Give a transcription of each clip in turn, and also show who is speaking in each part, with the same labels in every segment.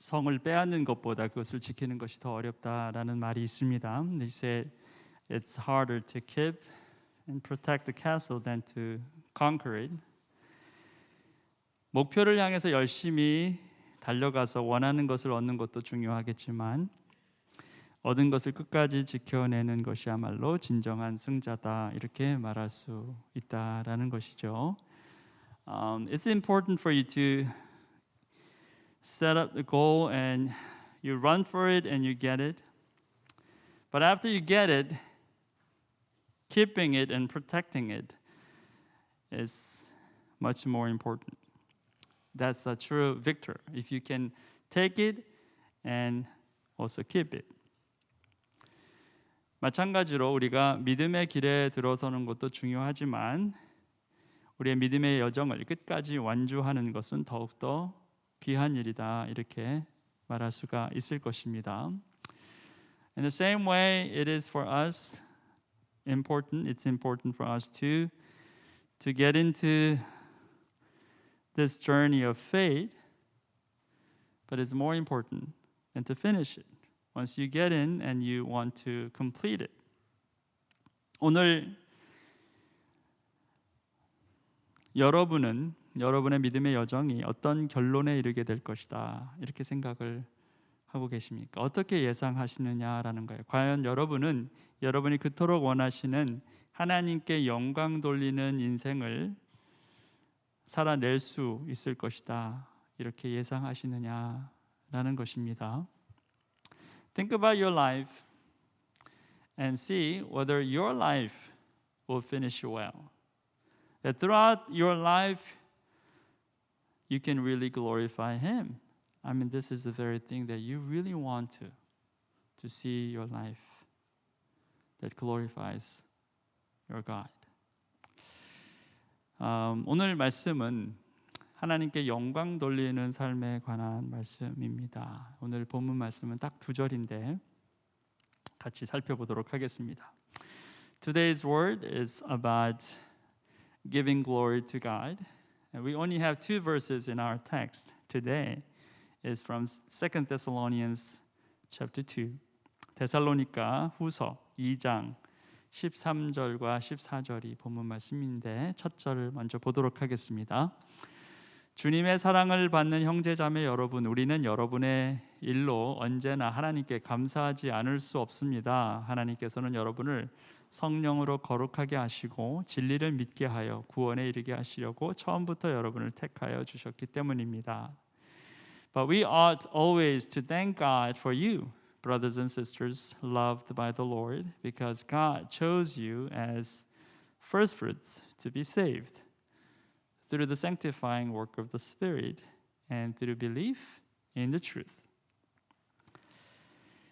Speaker 1: 성을 빼앗는 것보다 그것을 지키는 것이 더 어렵다라는 말이 있습니다. They said it's harder to keep and protect the castle than to conquer it. 목표를 향해서 열심히 달려가서 원하는 것을 얻는 것도 중요하겠지만 얻은 것을 끝까지 지켜내는 것이야말로 진정한 승자다 이렇게 말할 수 있다라는 것이죠. It's important for you to set up the goal and you run for it and you get it. But after you get it, keeping it and protecting it is much more important. That's a true victor. If you can take it and also keep it. 마찬가지로 우리가 믿음의 길에 들어서는 것도 중요하지만 우리의 믿음의 여정을 끝까지 완주하는 것은 더욱더 귀한 일이다 이렇게 말할 수가 있을 것입니다. In the same way, it is for us important. It's important for us to get into this journey of faith, but it's more important than to finish it. Once you get in and you want to complete it. 오늘 여러분은 여러분의 믿음의 여정이 어떤 결론에 이르게 될 것이다 이렇게 생각을 하고 계십니까? 어떻게 예상하시느냐라는 거예요. 과연 여러분은 여러분이 그토록 원하시는 하나님께 영광 돌리는 인생을 살아낼 수 있을 것이다 이렇게 예상하시느냐라는 것입니다. Think about your life and see whether your life will finish well. That throughout your life you can really glorify Him. I mean, this is the very thing that you really want to see your life that glorifies your God. 오늘 말씀은 하나님께 영광 돌리는 삶에 관한 말씀입니다. 오늘 본문 말씀은 딱 2절인데 같이 살펴보도록 하겠습니다. Today's word is about giving glory to God. And we only have 2 verses in our text today. It's from 2 Thessalonians chapter 2. 데살로니가 후서 2장 13절과 14절이 본문 말씀인데 첫 절을 먼저 보도록 하겠습니다. 주님의 사랑을 받는 형제자매 여러분, 우리는 여러분의 일로 언제나 하나님께 감사하지 않을 수 없습니다. 하나님께서는 여러분을 성령으로 거룩하게 하시고 진리를 믿게 하여 구원에 이르게 하시려고 처음부터 여러분을 택하여 주셨기 때문입니다. But we ought always to thank God for you, brothers and sisters loved by the Lord, because God chose you as firstfruits to be saved through the sanctifying work of the Spirit and through belief in the truth.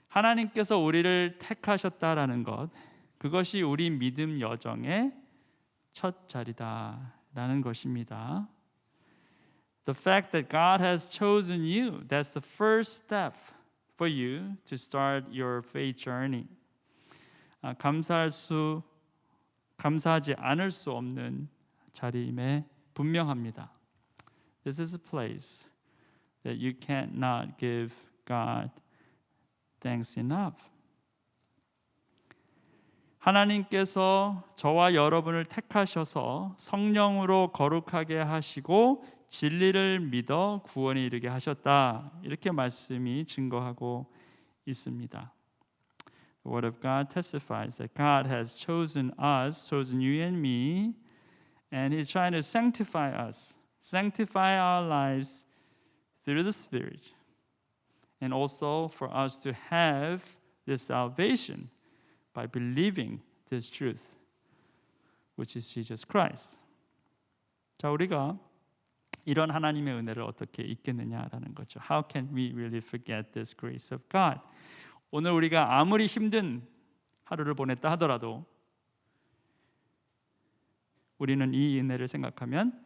Speaker 1: 하나님께서 우리를 택하셨다라는 것, 그것이 우리 믿음 여정의 첫 자리다라는 것입니다. The fact that God has chosen you, that's the first step for you to start your faith journey. 감사하지 않을 수 없는 자리임에 분명합니다. This is a place that you cannot give God thanks enough. 하나님께서 저와 여러분을 택하셔서 성령으로 거룩하게 하시고 진리를 믿어 구원에 이르게 하셨다. 이렇게 말씀이 증거하고 있습니다. The word of God testifies that God has chosen us, chosen you and me, and He's trying to sanctify us, sanctify our lives through the Spirit, and also for us to have this salvation by believing this truth, which is Jesus Christ. 자, 우리가 이런 하나님의 은혜를 어떻게 잊겠느냐라는 거죠. How can we really forget this grace of God? 오늘 우리가 아무리 힘든 하루를 보냈다 하더라도 우리는 이 은혜를 생각하면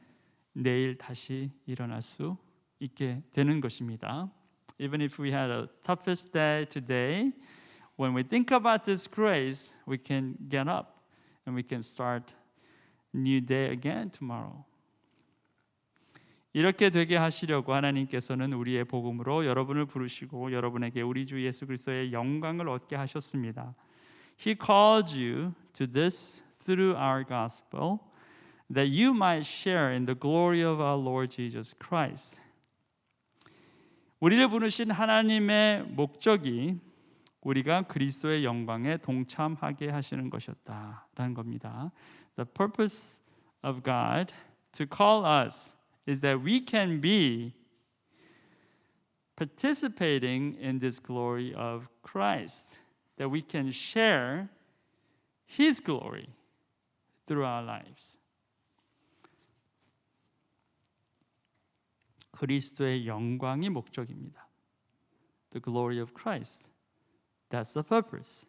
Speaker 1: 내일 다시 일어날 수 있게 되는 것입니다. Even if we had a toughest day today, when we think about this grace, we can get up and we can start a new day again tomorrow. 이렇게 되게 하시려고 하나님께서는 우리의 복음으로 여러분을 부르시고 여러분에게 우리 주 예수 그리스도의 영광을 얻게 하셨습니다. He called you to this through our gospel, that you might share in the glory of our Lord Jesus Christ. 우리를 부르신 하나님의 목적이 우리가 그리스도의 영광에 동참하게 하시는 것이었다라는 겁니다. The purpose of God to call us is that we can be participating in this glory of Christ, that we can share His glory through our lives. 그리스도의 영광이 목적입니다. The glory of Christ. That's the purpose.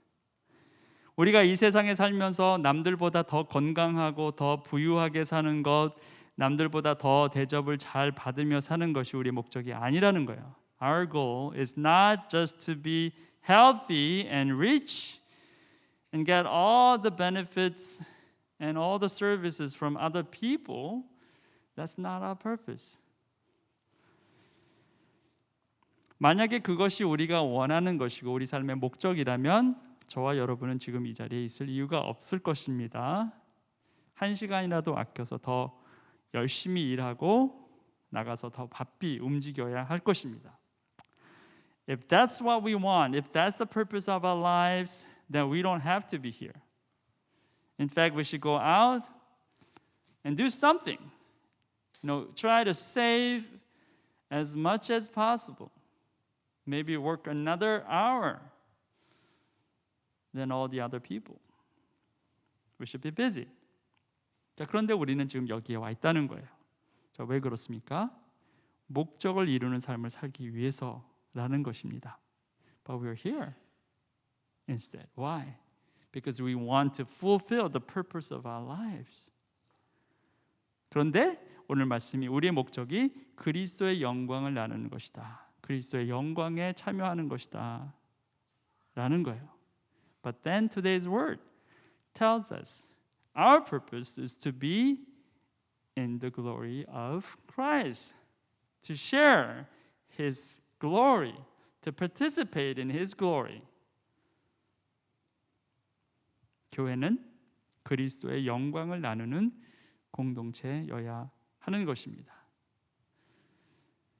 Speaker 1: 우리가 이 세상에 살면서 남들보다 더 건강하고 더 부유하게 사는 것, 남들보다 더 대접을 잘 받으며 사는 것이 우리의 목적이 아니라는 거예요. Our goal is not just to be healthy and rich and get all the benefits and all the services from other people. That's not our purpose. 만약에 그것이 우리가 원하는 것이고 우리 삶의 목적이라면 저와 여러분은 지금 이 자리에 있을 이유가 없을 것입니다. 한 시간이라도 아껴서 더 열심히 일하고 나가서 더 바삐 움직여야 할 것입니다. If that's what we want, if that's the purpose of our lives, then we don't have to be here. In fact, we should go out and do something. Try to save as much as possible. Maybe work another hour than all the other people. We should be busy. 자, 그런데 우리는 지금 여기에 와 있다는 거예요. 자, 왜 그렇습니까? 목적을 이루는 삶을 살기 위해서라는 것입니다. But we're here instead. Why? Because we want to fulfill the purpose of our lives. 그런데 오늘 말씀이 우리의 목적이 그리스도의 영광을 나누는 것이다. 그리스도의 영광에 참여하는 것이다 라는 거예요. But then today's word tells us our purpose is to be in the glory of Christ, to share His glory, to participate in His glory. 교회는 그리스도의 영광을 나누는 공동체여야 하는 것입니다.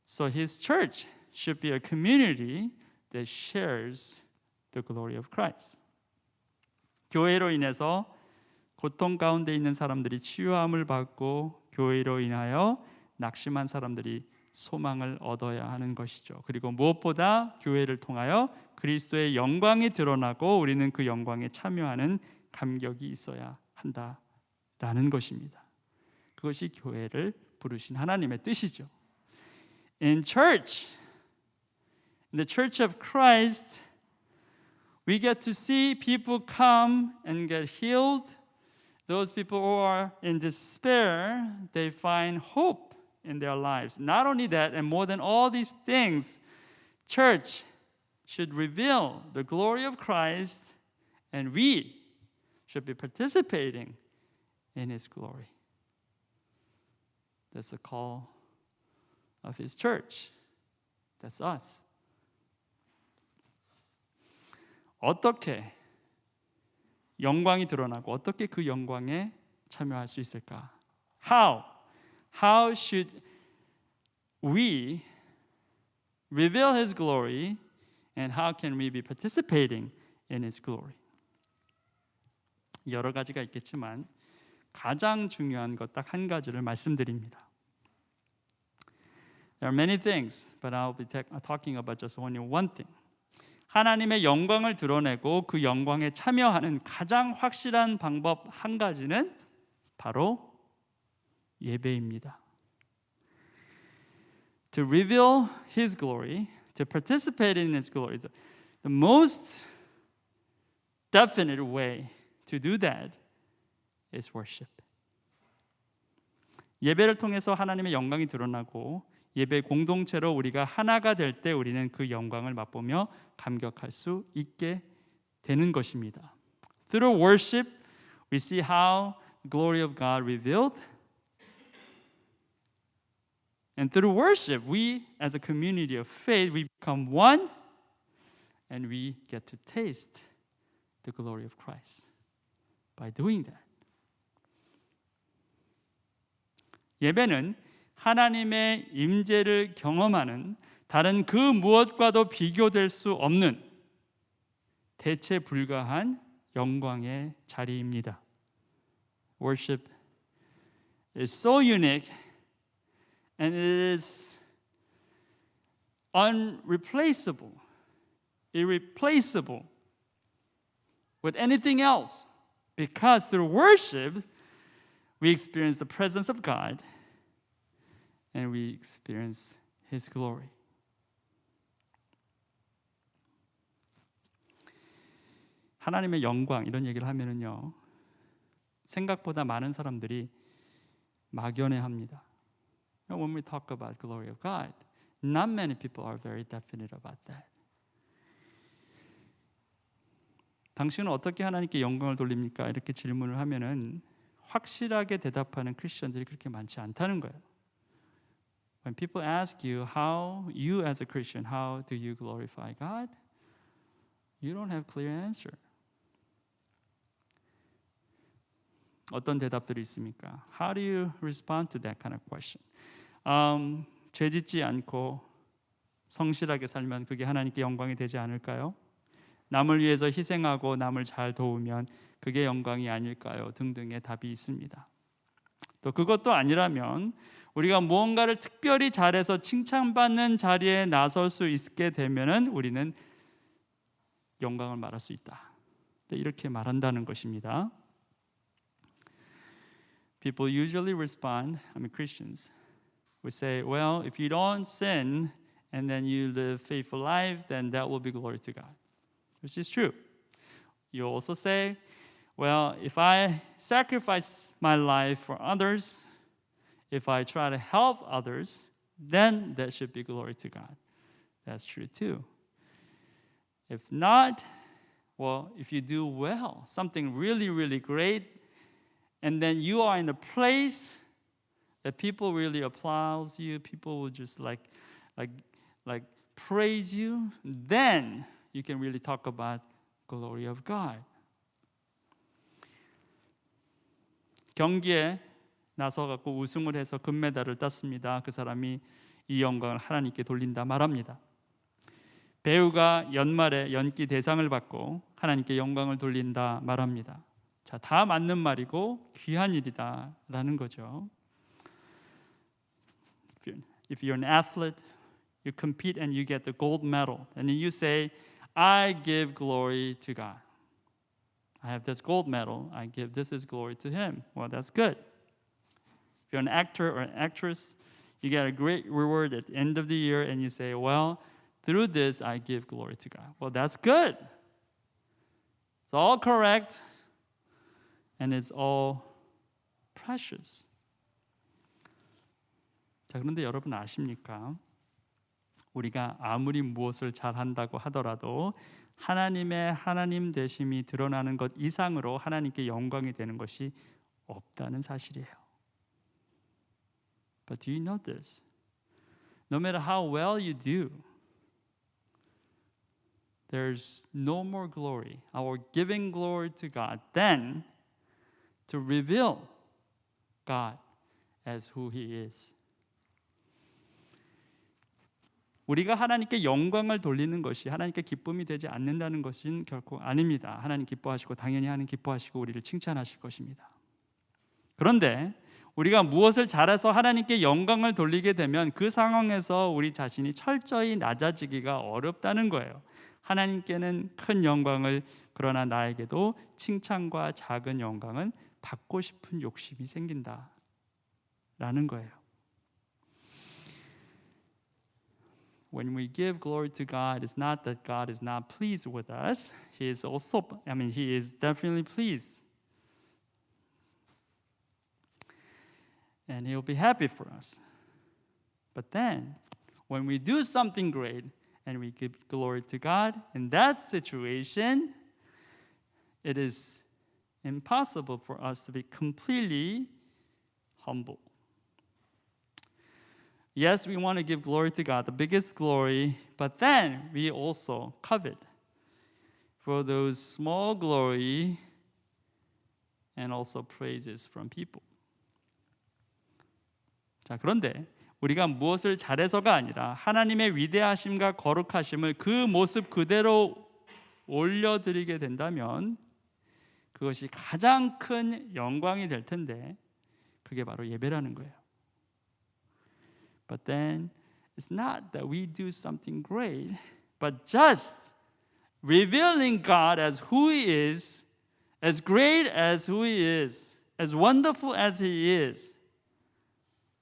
Speaker 1: So His church should be a community that shares the glory of Christ. 교회로 인해서 고통 가운데 있는 사람들이 치유함을 받고 교회로 인하여 낙심한 사람들이 소망을 얻어야 하는 것이죠. 그리고 무엇보다 교회를 통하여 그리스도의 영광이 드러나고 우리는 그 영광에 참여하는 감격이 있어야 한다라는 것입니다. 그것이 교회를 부르신 하나님의 뜻이죠. In church, in the church of Christ, we get to see people come and get healed. Those people who are in despair, they find hope in their lives. Not only that, and more than all these things, church should reveal the glory of Christ, and we should be participating in His glory. That's the call of His church. That's us. 어떻게 영광이 드러나고 어떻게 그 영광에 참여할 수 있을까? How should we reveal His glory and how can we be participating in His glory? 여러 가지가 있겠지만 가장 중요한 것 딱 한 가지를 말씀드립니다. There are many things, but I'll be talking about just only one thing. 하나님의 영광을 드러내고 그 영광에 참여하는 가장 확실한 방법 한 가지는 바로 예배입니다. To reveal His glory, to participate in His glory, the most definite way to do that is worship. 예배를 통해서 하나님의 영광이 드러나고 예배 공동체로 우리가 하나가 될 때 우리는 그 영광을 맛보며 감격할 수 있게 되는 것입니다. Through worship, we see how the glory of God revealed. And through worship, we as a community of faith, we become one and we get to taste the glory of Christ by doing that. 예배는 하나님의 임재를 경험하는 다른 그 무엇과도 비교될 수 없는 대체 불가한 영광의 자리입니다. Worship is so unique and it is unreplaceable, irreplaceable with anything else because through worship we experience the presence of God and we experience His glory. 하나님의 영광 이런 얘기를 하면은요 생각보다 많은 사람들이 막연해합니다. When we talk about glory of God, not many people are very definite about that. 당신은 어떻게 하나님께 영광을 돌립니까? 이렇게 질문을 하면은 확실하게 대답하는 크리스천들이 그렇게 많지 않다는 거예요. When people ask you how you as a Christian, how do you glorify God? You don't have clear answer. 어떤 대답들이 있습니까? How do you respond to that kind of question? 죄짓지 않고 성실하게 살면 그게 하나님께 영광이 되지 않을까요? 남을 위해서 희생하고 남을 잘 도우면 그게 영광이 아닐까요? 등등의 답이 있습니다. 또 그것도 아니라면 우리가 무언가를 특별히 잘해서 칭찬받는 자리에 나설 수 있게 되면은 우리는 영광을 말할 수 있다. 이렇게 말한다는 것입니다. People usually respond, Christians, we say, well, if you don't sin and then you live faithful life, then that will be glory to God. Which is true. You also say, well, if I sacrifice my life for others, if I try to help others, then that should be glory to God. That's true too. If not, well, if you do well, something really, really great, and then you are in a place that people really applaud you, people will just like praise you, then you can really talk about glory of God. 경기에 나서 갖고 우승을 해서 금메달을 땄습니다. 그 사람이 이 영광을 하나님께 돌린다 말합니다. 배우가 연말에 연기 대상을 받고 하나님께 영광을 돌린다 말합니다. 자, 다 맞는 말이고 귀한 일이다라는 거죠. If you're an athlete, you compete and you get the gold medal, and then you say, I give glory to God. I have this gold medal. I give this is glory to Him. Well, that's good. If you're an actor or an actress, you get a great reward at the end of the year, and you say, well, through this, I give glory to God. Well, that's good. It's all correct, and it's all precious. 자, 그런데 여러분 아십니까? 우리가 아무리 무엇을 잘한다고 하더라도 하나님의 하나님 되심이 드러나는 것 이상으로 하나님께 영광이 되는 것이 없다는 사실이에요. But do you know this? No matter how well you do, there's no more glory, our giving glory to God, than to reveal God as who He is. 우리가 하나님께 영광을 돌리는 것이 하나님께 기쁨이 되지 않는다는 것은 결코 아닙니다. 하나님 기뻐하시고 당연히 하나님 기뻐하시고 우리를 칭찬하실 것입니다. 그런데 우리가 무엇을 잘해서 하나님께 영광을 돌리게 되면 그 상황에서 우리 자신이 철저히 낮아지기가 어렵다는 거예요. 하나님께는 큰 영광을, 그러나 나에게도 칭찬과 작은 영광은 받고 싶은 욕심이 생긴다라는 거예요. When we give glory to God, it's not that God is not pleased with us. He is also, He is definitely pleased. And He'll be happy for us. But then, when we do something great and we give glory to God, in that situation, it is impossible for us to be completely humble. Yes, we want to give glory to God, the biggest glory, but then we also covet for those small glory and also praises from people. 자, 그런데 우리가 무엇을 잘해서가 아니라 하나님의 위대하심과 거룩하심을 그 모습 그대로 올려드리게 된다면 그것이 가장 큰 영광이 될 텐데 그게 바로 예배라는 거예요. But then it's not that we do something great, but just revealing God as who He is, as great as who He is, as wonderful as He is.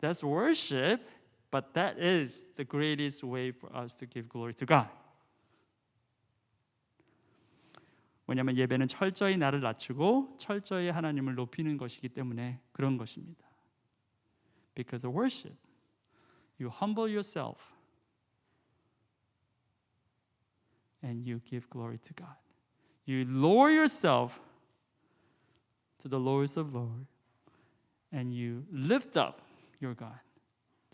Speaker 1: That's worship, but that is the greatest way for us to give glory to God. 왜냐하면 예배는 철저히 나를 낮추고 철저히 하나님을 높이는 것이기 때문에 그런 것입니다. Because of worship, you humble yourself and you give glory to God. You lower yourself to the lowest of low and you lift up your God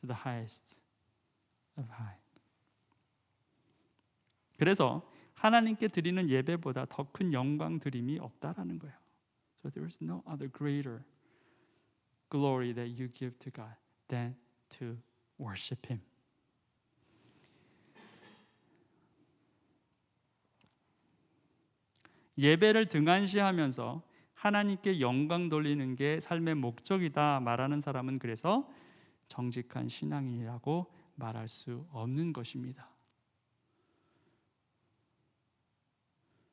Speaker 1: to the highest of high. 그래서 하나님께 드리는 예배보다 더 큰 영광 드림이 없다라는 거예요. So there is no other greater glory that you give to God than to worship Him. 예배를 등한시하면서 하나님께 영광 돌리는 게 삶의 목적이다 말하는 사람은 그래서 정직한 신앙이라고 말할 수 없는 것입니다.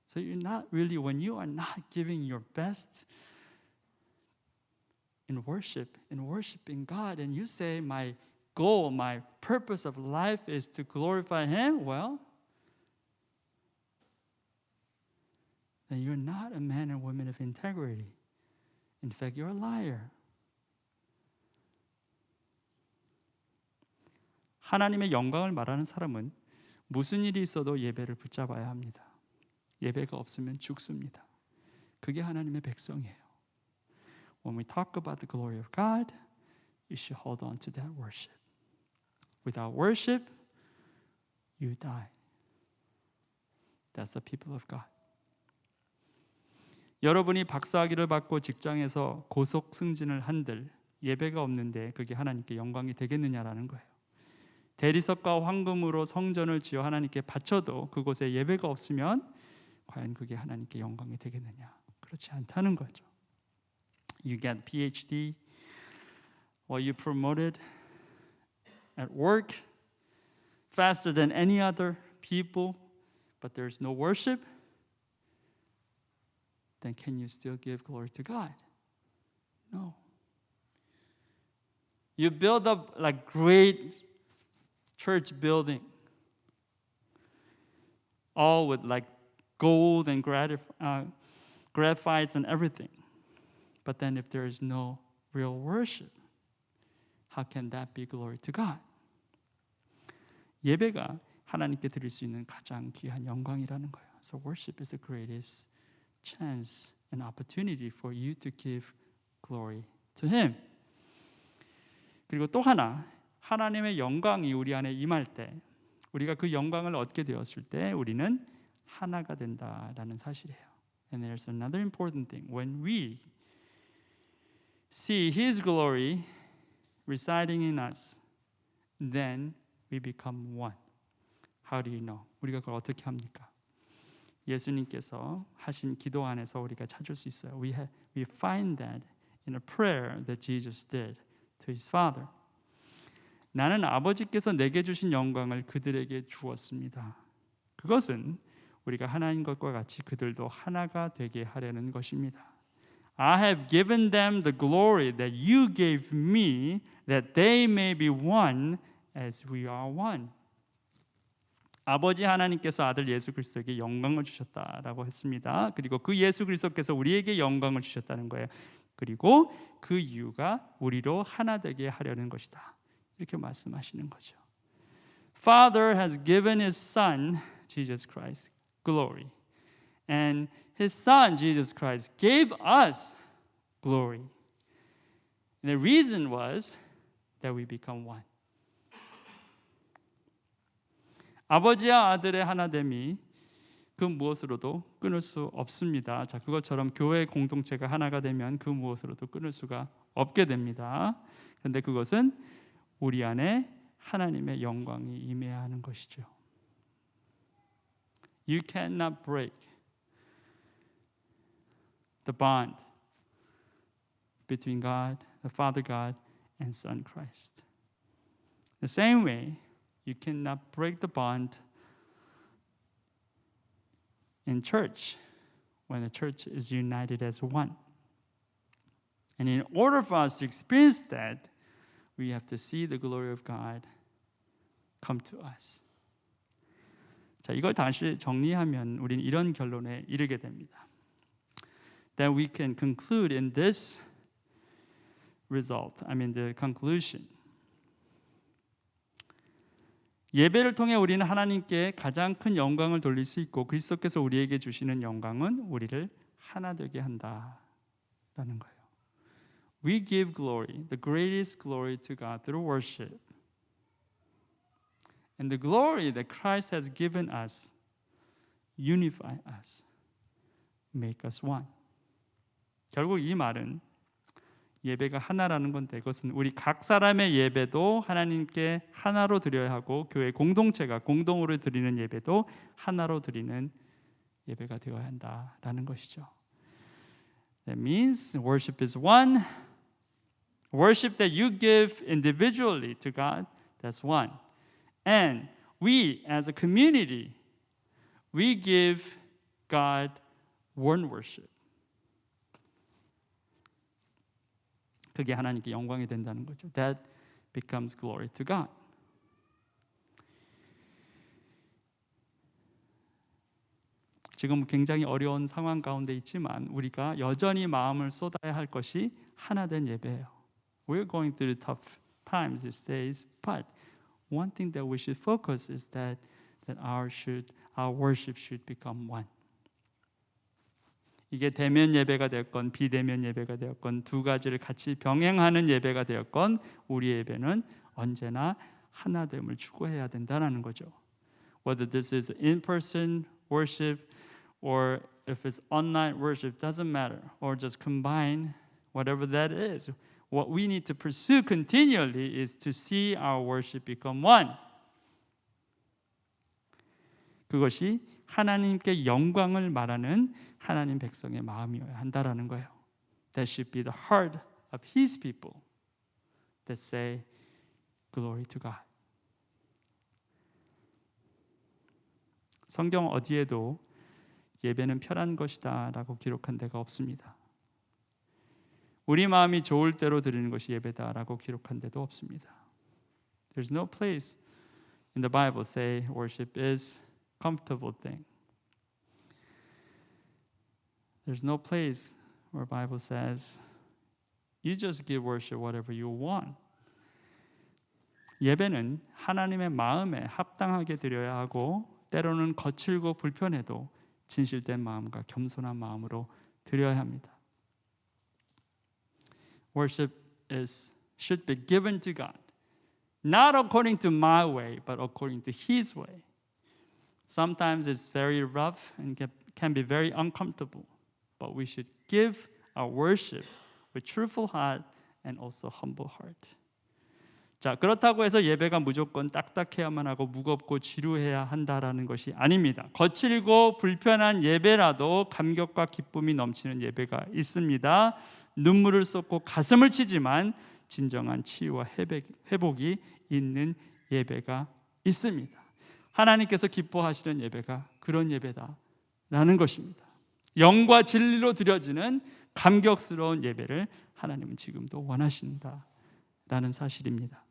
Speaker 1: So you're not really, when you are not giving your best in worshiping God, and you say, my goal, my purpose of life is to glorify Him, well, then you're not a man and woman of integrity. In fact, you're a liar. 하나님의 영광을 말하는 사람은 무슨 일이 있어도 예배를 붙잡아야 합니다. 예배가 없으면 죽습니다. 그게 하나님의 백성이에요. When we talk about the glory of God, you should hold on to that worship. Without worship, you die. That's the people of God. 여러분이 박사학위를 받고 직장에서 고속 승진을 한들 예배가 없는데 그게 하나님께 영광이 되겠느냐라는 거예요. 대리석과 황금으로 성전을 지어 하나님께 바쳐도 그곳에 예배가 없으면 과연 그게 하나님께 영광이 되겠느냐? 그렇지 않다는 거죠. You get PhD or you promoted at work faster than any other people, but there's no worship, then can you still give glory to God? No. You build up like great church building, all with like gold and graphites and everything. But then if there is no real worship, how can that be glory to God? 예배가 하나님께 드릴 수 있는 가장 귀한 영광이라는 거예요. So worship is the greatest chance and opportunity for you to give glory to Him. 그리고 또 하나, 하나님의 영광이 우리 안에 임할 때, 우리가 그 영광을 얻게 되었을 때 우리는 하나가 된다라는 사실이에요. And there's another important thing. When we see His glory residing in us, then we become one. How do you know? 우리가 그걸 어떻게 합니까? 예수님께서 하신 기도 안에서 우리가 찾을 수 있어요. We find that in a prayer that Jesus did to His Father. 나는 아버지께서 내게 주신 영광을 그들에게 주었습니다. 그것은 우리가 하나인 것과 같이 그들도 하나가 되게 하려는 것입니다. I have given them the glory that you gave me, that they may be one as we are one. 아버지 하나님께서 아들 예수 그리스도에게 영광을 주셨다라고 했습니다. 그리고 그 예수 그리스도께서 우리에게 영광을 주셨다는 거예요. 그리고 그 이유가 우리로 하나 되게 하려는 것이다. 이렇게 말씀하시는 거죠. Father has given His Son, Jesus Christ, glory. And His Son, Jesus Christ, gave us glory. And the reason was that we become one. 아버지와 아들의 하나됨이 그 무엇으로도 끊을 수 없습니다. 자, 그것처럼 교회 공동체가 하나가 되면 그 무엇으로도 끊을 수가 없게 됩니다. 그런데 그것은 우리 안에 하나님의 영광이 임해야 하는 것이죠. You cannot break the bond between God, the Father God, and Son Christ. The same way, you cannot break the bond in church when the church is united as one. And in order for us to experience that, we have to see the glory of God come to us. 자, 이걸 다시 정리하면 우리는 이런 결론에 이르게 됩니다. That we can conclude in this result, the conclusion. 예배를 통해 우리는 하나님께 가장 큰 영광을 돌릴 수 있고 그리스도께서 우리에게 주시는 영광은 우리를 하나 되게 한다라는 거예요. We give glory, the greatest glory to God through worship. And the glory that Christ has given us unify us, make us one. 결국 이 말은 예배가 하나라는 건데 그것은 우리 각 사람의 예배도 하나님께 하나로 드려야 하고 교회 공동체가 공동으로 드리는 예배도 하나로 드리는 예배가 되어야 한다라는 것이죠. That means worship is one. Worship that you give individually to God, that's one. And we as a community, we give God one worship. 그게 하나님께 영광이 된다는 거죠. That becomes glory to God. 지금 굉장히 어려운 상황 가운데 있지만 우리가 여전히 마음을 쏟아야 할 것이 하나 된 예배예요. We're going through tough times these days, but one thing that we should focus is that our worship should become one. 이게 대면 예배가 되었건 비대면 예배가 되었건 두 가지를 같이 병행하는 예배가 되었건 우리의 예배는 언제나 하나됨을 추구해야 된다는 거죠. Whether this is in-person worship or if it's online worship, doesn't matter. Or just combine whatever that is. What we need to pursue continually is to see our worship become one. 그것이 하나님께 영광을 말하는 하나님 백성의 마음이어야 한다라는 거예요. That should be the heart of His people that say glory to God. 성경 어디에도 예배는 편한 것이다라고 기록한 데가 없습니다. 우리 마음이 좋을 대로 드리는 것이 예배다라고 기록한 데도 없습니다. There's no place in the Bible say worship is comfortable thing. There's no place where Bible says you just give worship whatever you want. 예배는 하나님의 마음에 합당하게 드려야 하고 때로는 거칠고 불편해도 진실된 마음과 겸손한 마음으로 드려야 합니다. Worship should be given to God, not according to my way, but according to His way. Sometimes it's very rough and can be very uncomfortable, but we should give our worship with truthful heart and also humble heart. 자, 그렇다고 해서 예배가 무조건 딱딱해야만 하고 무겁고 지루해야 한다라는 것이 아닙니다. 거칠고 불편한 예배라도 감격과 기쁨이 넘치는 예배가 있습니다. 눈물을 쏟고 가슴을 치지만 진정한 치유와 회복이 있는 예배가 있습니다. 하나님께서 기뻐하시는 예배가 그런 예배다라는 것입니다. 영과 진리로 드려지는 감격스러운 예배를 하나님은 지금도 원하신다라는 사실입니다.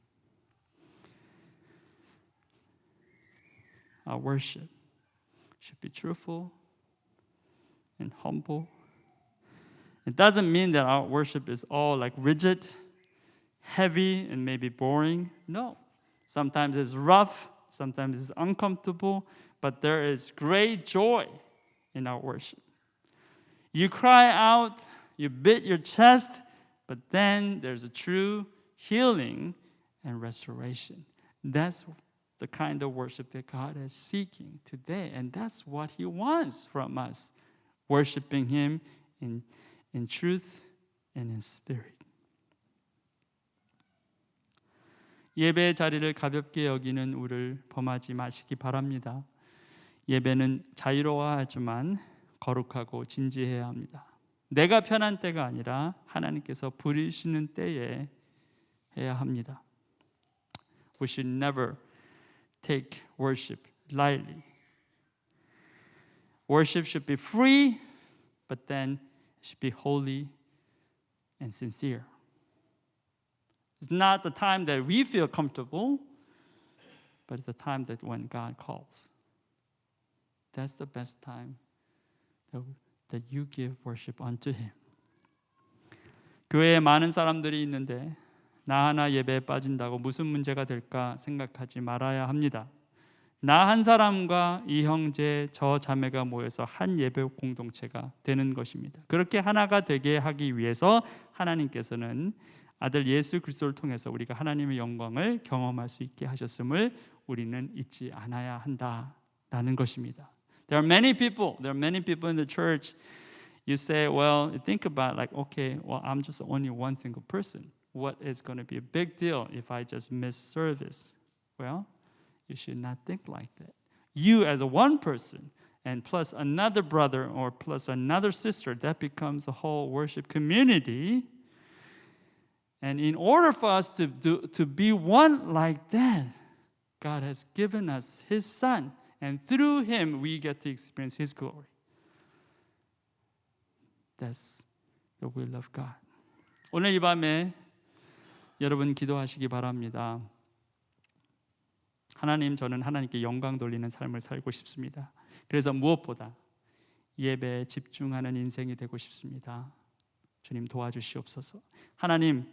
Speaker 1: Our worship should be truthful and humble. It doesn't mean that our worship is all like rigid, heavy, and maybe boring. No. Sometimes it's rough, sometimes it's uncomfortable, but there is great joy in our worship. You cry out, you beat your chest, but then there's a true healing and restoration. That's the kind of worship that God is seeking today. And that's what He wants from us, worshiping Him in truth and in spirit. 예배의 자리를 가볍게 여기는 우리를 범하지 마시기 바랍니다. 예배는 자유로워하지만 거룩하고 진지해야 합니다. 내가 편한 때가 아니라 하나님께서 부르시는 때에 해야 합니다. We should never take worship lightly. Worship should be free, but then it should be holy and sincere. It's not the time that we feel comfortable, but it's the time that when God calls. That's the best time that you give worship unto Him. 교회에 많은 사람들이 있는데 나 하나 예배에 빠진다고 무슨 문제가 될까 생각하지 말아야 합니다. 나 한 사람과 이 형제 저 자매가 모여서 한 예배 공동체가 되는 것입니다. 그렇게 하나가 되게 하기 위해서 하나님께서는 아들 예수 그리스도를 통해서 우리가 하나님의 영광을 경험할 수 있게 하셨음을 우리는 잊지 않아야 한다라는 것입니다. There are many people in the church. You say, well, you think about like, okay, well, I'm just only one single person. What is going to be a big deal if I just miss service? Well, you should not think like that. You as a one person and plus another brother or plus another sister, that becomes the whole worship community. And in order for us to be one like that, God has given us His Son. And through Him, we get to experience His glory. That's the will of God. 오늘 이 밤에 여러분 기도하시기 바랍니다. 하나님, 저는 하나님께 영광 돌리는 삶을 살고 싶습니다. 그래서 무엇보다 예배에 집중하는 인생이 되고 싶습니다. 주님 도와주시옵소서. 하나님,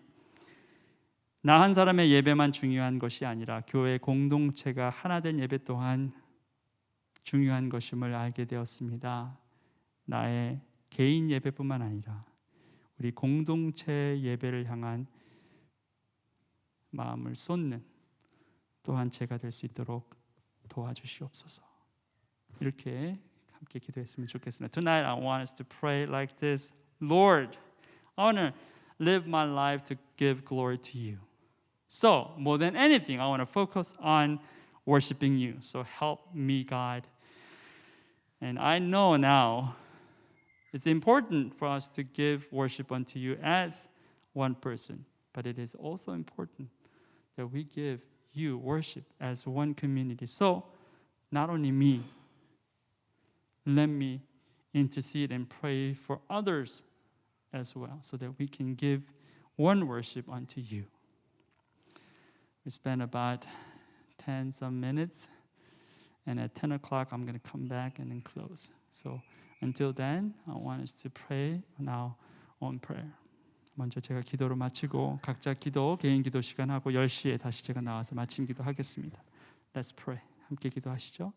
Speaker 1: 나 한 사람의 예배만 중요한 것이 아니라 교회 공동체가 하나 된 예배 또한 중요한 것임을 알게 되었습니다. 나의 개인 예배뿐만 아니라 우리 공동체 예배를 향한 마음을 쏟는 또한 제가 될 수 있도록 도와주시옵소서. 이렇게 함께 기도했으면 좋겠습니다. Tonight I want us to pray like this. Lord, I want to live my life to give glory to you. So, more than anything, I want to focus on worshiping you. So help me, God. And I know now it's important for us to give worship unto you as one person, but it is also important that we give you worship as one community. So, not only me, let me intercede and pray for others as well, so that we can give one worship unto you. We spent about 10 some minutes, and at 10 o'clock I'm going to come back and then close. So until then, I want us to pray now on prayer. 먼저 제가 기도를 마치고 각자 기도, 개인 기도 시간 하고 10시에 다시 제가 나와서 마침 기도하겠습니다. Let's pray. 함께 기도하시죠.